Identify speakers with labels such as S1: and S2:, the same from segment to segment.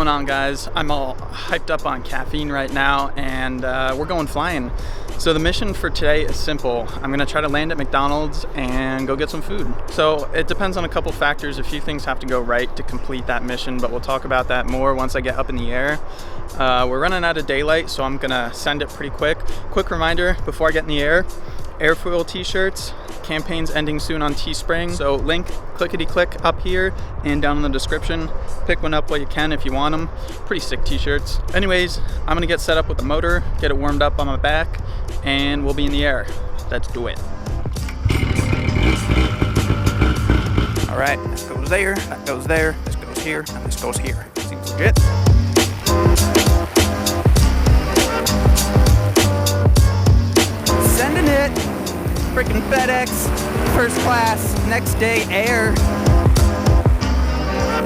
S1: going on, guys? I'm all hyped up on caffeine right now, and we're going flying. So the mission for today is simple. I'm gonna try to land at McDonald's and go get some food. So it depends on a couple factors. A few things have to go right to complete that mission, but we'll talk about that more once I get up in the air. We're running out of daylight, so I'm gonna send it pretty quick. Quick reminder before I get in the air, Airfoil t-shirts, campaign's ending soon on Teespring. So link clickety-click up here and down in the description. Pick one up while you can if you want them. Pretty sick t-shirts. Anyways, I'm gonna get set up with the motor, get it warmed up on my back, and we'll be in the air. Let's do it. All right, this goes there, that goes there, this goes here, and this goes here. Seems legit. Sending it. Freaking FedEx, first class, next day air.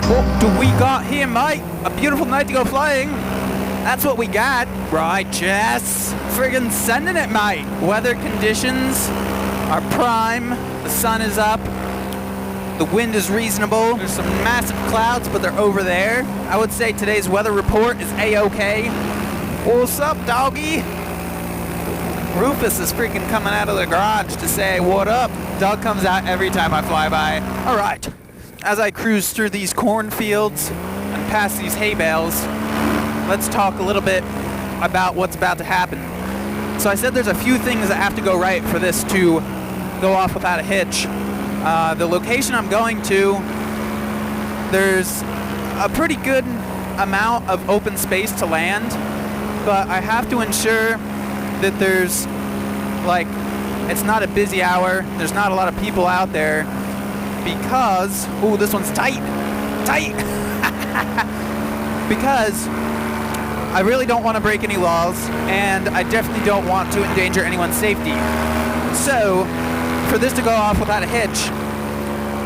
S1: What do we got here, mate? A beautiful night to go flying. That's what we got. Right, Jess. Friggin' sending it, mate. Weather conditions are prime. The sun is up. The wind is reasonable. There's some massive clouds, but they're over there. I would say today's weather report is A-OK. What's up, doggy? Rufus is freaking coming out of the garage to say, what up? Dog comes out every time I fly by. All right, as I cruise through these cornfields and past these hay bales, let's talk a little bit about what's about to happen. So I said there's a few things that have to go right for this to go off without a hitch. The location I'm going to, there's a pretty good amount of open space to land, but I have to ensure that there's, like, it's not a busy hour, there's not a lot of people out there, because, ooh, this one's tight, because I really don't want to break any laws, and I definitely don't want to endanger anyone's safety. So, for this to go off without a hitch,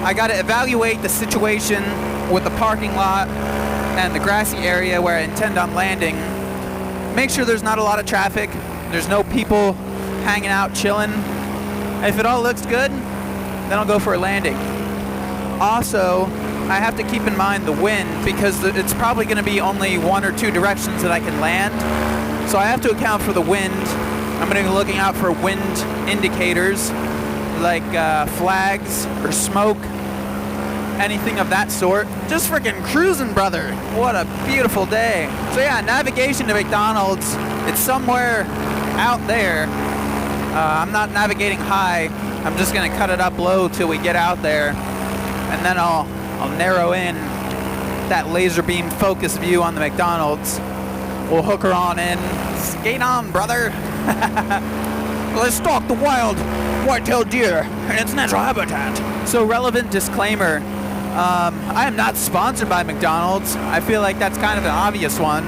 S1: I gotta evaluate the situation with the parking lot and the grassy area where I intend on landing, make sure there's not a lot of traffic, there's no people hanging out, chilling. If it all looks good, then I'll go for a landing. Also, I have to keep in mind the wind because it's probably going to be only one or two directions that I can land. So I have to account for the wind. I'm going to be looking out for wind indicators like flags or smoke, anything of that sort. Just freaking cruising, brother. What a beautiful day. So yeah, navigation to McDonald's. It's somewhere out there. I'm not navigating high. I'm just gonna cut it up low till we get out there, and then I'll narrow in that laser beam focus view on the McDonald's. We'll hook her on in. Skate on, brother. Let's stalk the wild white-tailed deer in its natural habitat. So, relevant disclaimer. I am not sponsored by McDonald's. I feel like that's kind of an obvious one,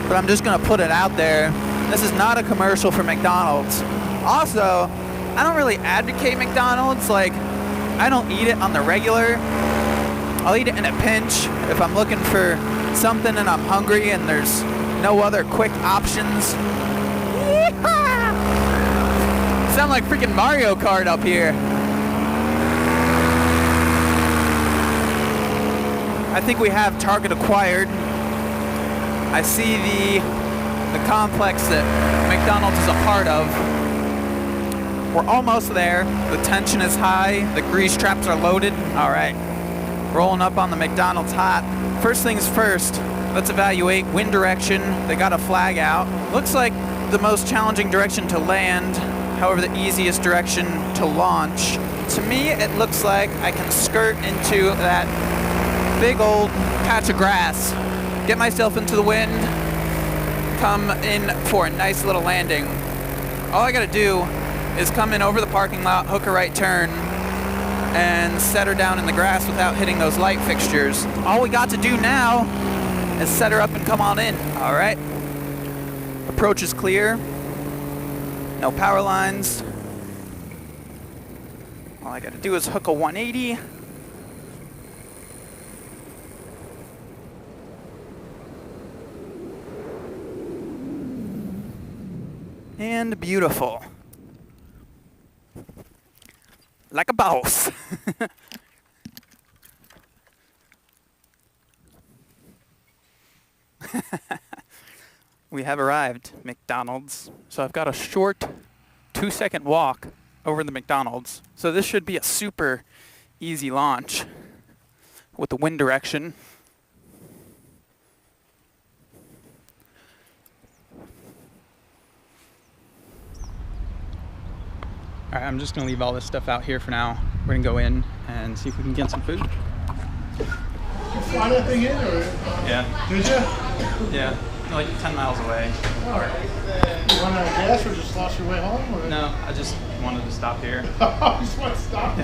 S1: but I'm just gonna put it out there. This is not a commercial for McDonald's. Also, I don't really advocate McDonald's. Like, I don't eat it on the regular. I'll eat it in a pinch if I'm looking for something and I'm hungry and there's no other quick options. Yeehaw! Sound like freaking Mario Kart up here. I think we have target acquired. I see the complex that McDonald's is a part of. We're almost there. The tension is high. The grease traps are loaded. All right, rolling up on the McDonald's hot. First things first, let's evaluate wind direction. They got a flag out. Looks like the most challenging direction to land, however the easiest direction to launch. To me, it looks like I can skirt into that big old patch of grass, get myself into the wind, come in for a nice little landing. All I gotta do is come in over the parking lot, hook a right turn, and set her down in the grass without hitting those light fixtures. All we got to do now is set her up and come on in. All right. Approach is clear. No power lines. All I gotta do is hook a 180. And beautiful. Like a boss. We have arrived, McDonald's. So I've got a short 2-second walk over the McDonald's. So this should be a super easy launch with the wind direction. All right, I'm just gonna leave all this stuff out here for now. We're gonna go in and see if we can get some food.
S2: You fly that thing in, or?
S1: Yeah.
S2: Did you?
S1: Yeah, like 10 miles away.
S2: All right. You run out of gas, or just lost your way home? Or?
S1: No, I just wanted to stop here.
S2: You just want to stop?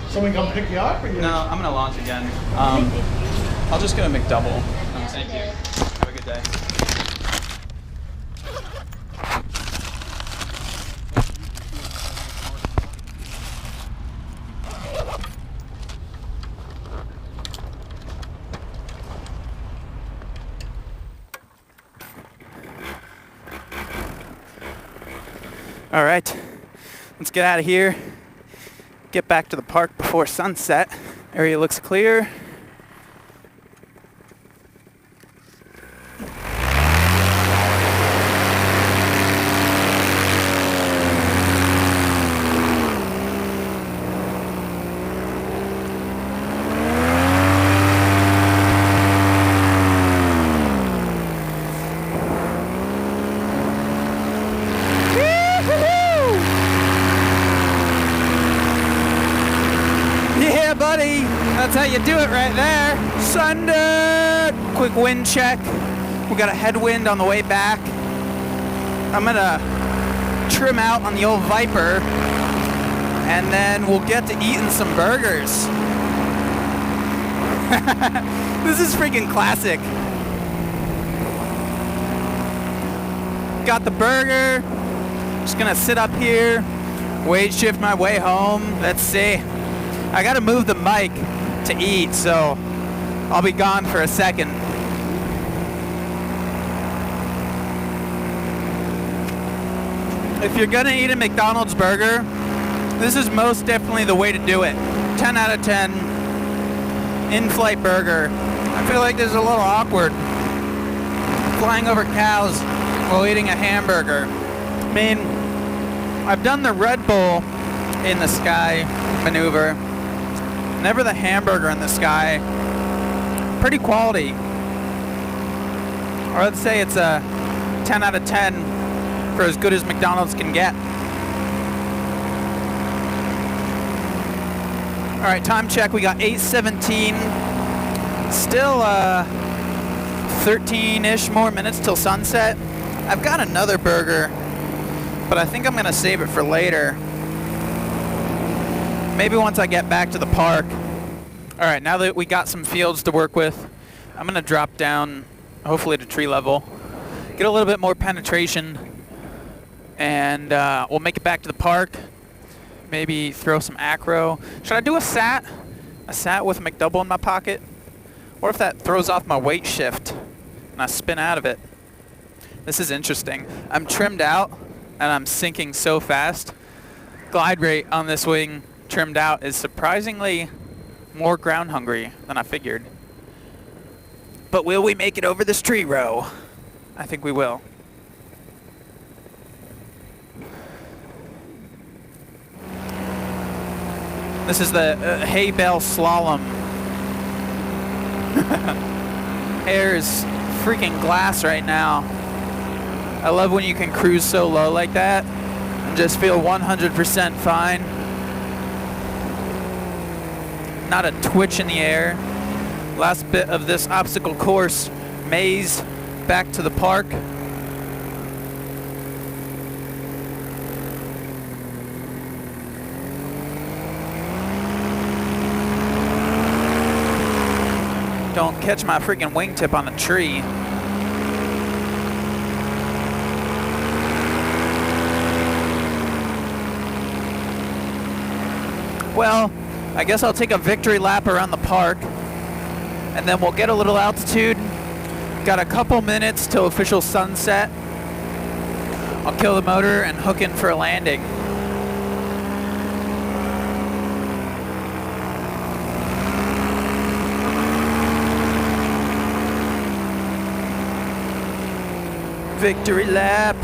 S2: Someone come pick you up? Or you
S1: No, I'm gonna launch again. I'll just get a McDouble. Thank you. Have a good day. All right, let's get out of here. Get back to the park before sunset. Area looks clear. Yeah, buddy. That's how you do it right there. Sunday. Quick wind check. We got a headwind on the way back. I'm gonna trim out on the old Viper, and then we'll get to eating some burgers. This is freaking classic. Got the burger. Just gonna sit up here, weight shift my way home. Let's see. I gotta move the mic to eat, so I'll be gone for a second. If you're gonna eat a McDonald's burger, this is most definitely the way to do it. 10 out of 10. In-flight burger. I feel like this is a little awkward. Flying over cows while eating a hamburger. I mean, I've done the Red Bull in the sky maneuver. Never the hamburger in the sky. Pretty quality. Or let's say it's a 10 out of 10 for as good as McDonald's can get. All right, time check. We got 8:17. Still 13-ish more minutes till sunset. I've got another burger, but I think I'm gonna save it for later. Maybe once I get back to the park. All right, now that we got some fields to work with, I'm gonna drop down, hopefully to tree level, get a little bit more penetration, and we'll make it back to the park. Maybe throw some acro. Should I do a sat? A sat with a McDouble in my pocket? Or if that throws off my weight shift and I spin out of it. This is interesting. I'm trimmed out and I'm sinking so fast. Glide rate on this wing trimmed out is surprisingly more ground hungry than I figured. But will we make it over this tree row? I think we will. This is the hay bale slalom. Air is freaking glass right now. I love when you can cruise so low like that and just feel 100% fine. Not a twitch in the air. Last bit of this obstacle course maze back to the park. Don't catch my freaking wingtip on a tree. Well, I guess I'll take a victory lap around the park, and then we'll get a little altitude. Got a couple minutes till official sunset. I'll kill the motor and hook in for a landing. Victory lap.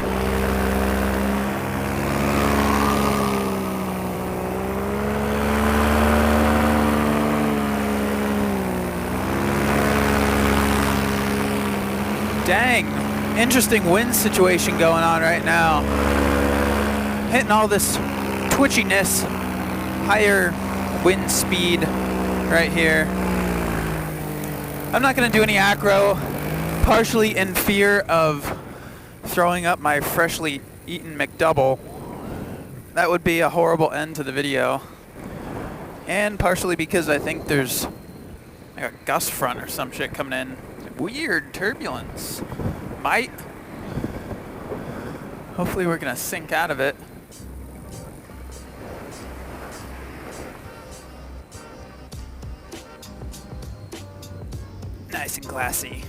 S1: Dang, interesting wind situation going on right now. Hitting all this twitchiness, higher wind speed right here. I'm not gonna do any acro, partially in fear of throwing up my freshly eaten McDouble. That would be a horrible end to the video. And partially because I think there's like a gust front or some shit coming in. Weird turbulence. Might. Hopefully we're gonna sink out of it. Nice and glassy.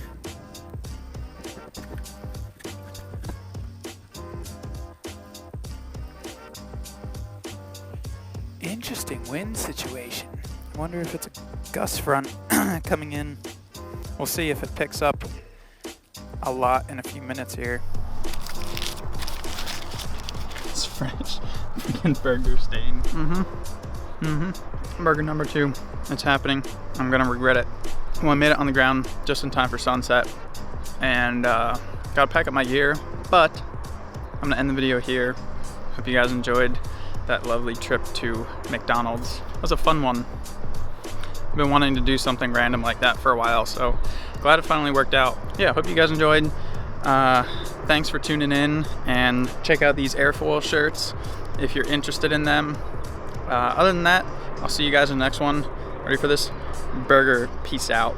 S1: Interesting wind situation. I wonder if it's a gust front coming in. We'll see if it picks up a lot in a few minutes here. It's fresh. Freaking burger stain. Burger number 2. It's happening. I'm gonna regret it. Well, I made it on the ground just in time for sunset. And gotta pack up my gear. But I'm gonna end the video here. Hope you guys enjoyed that lovely trip to McDonald's. It was a fun one. I've been wanting to do something random like that for a while, so glad it finally worked out. Yeah, hope you guys enjoyed. Thanks for tuning in, and check out these airfoil shirts if you're interested in them. Other than that, I'll see you guys in the next one. Ready for this? Burger. Peace out.